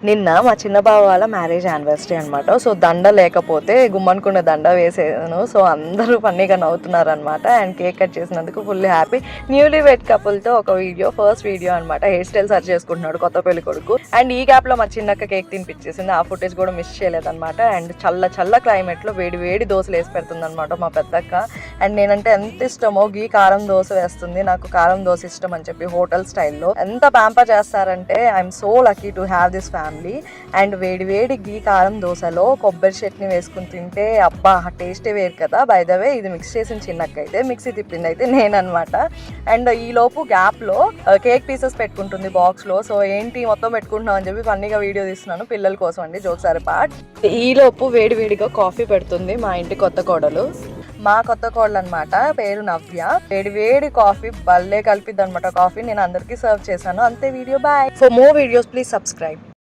నిన్న మా చిన్న బావ వాళ్ళ మ్యారేజ్ యానివర్సరీ అనమాట. సో దండ లేకపోతే గుమ్మనుకున్న దండ వేసాను. సో అందరూ ఫన్నీగా నవ్వుతున్నారు అనమాట. అండ్ కేక్ కట్ చేసినందుకు ఫుల్ హ్యాపీ. న్యూలీ వెడ్ కపుల్తో ఒక వీడియో, ఫస్ట్ వీడియో అనమాట. హెయిర్ స్టైల్ సర్చ్ చేసుకుంటున్నాడు కొత్త పెళ్లి కొడుకు. అండ్ ఈ గ్యాప్ లో మా చిన్నక్క కేక్ తినిపించేసింది. ఆ ఫుటేజ్ కూడా మిస్ చేయలేదన్నమాట. అండ్ చల్ల క్లైమేట్ లో వేడి దోశలు వేసి పెడుతుంది అనమాట మా పెద్దక్క. అండ్ నేనంటే ఎంత ఇష్టమో గీ కారం దోశ వేస్తుంది. నాకు కారం దోశ ఇష్టం అని చెప్పి హోటల్ స్టైల్లో ఎంత ప్యాంపర్ చేస్తారంటే I'm so lucky to have this family. And వేడి గీ కారం దోశలో కొబ్బరి చట్నీ వేసుకుని తింటే అబ్బా టేస్టే వేరు కదా. బై ద వే ఇది మిక్స్ చేసిన చిన్నకైతే, మిక్సీ తిప్పింది అయితే నేననమాట. అండ్ ఈ లోపు గ్యాప్ లో కేక్ పీసెస్ పెట్టుకుంటుంది బాక్స్ లో. సో ఏంటి మొత్తం పెట్టుకుంటున్నాం అని చెప్పి ఫన్నీగా వీడియో తీస్తున్నాను పిల్లల కోసం అండి, జోక్స్ ఆర్ పార్ట్. ఈ లోపు వేడిగా కాఫీ పెడుతుంది మా ఇంటి కొత్త కోడలు. మా కొత్త కోడలు అనమాట, పేరు నవ్య. వేడి కాఫీ భలే కలిపిద్ది అనమాట. కాఫీ నేను అందరికీ సర్వ్ చేశాను. అంతే video, bye. For more videos please subscribe.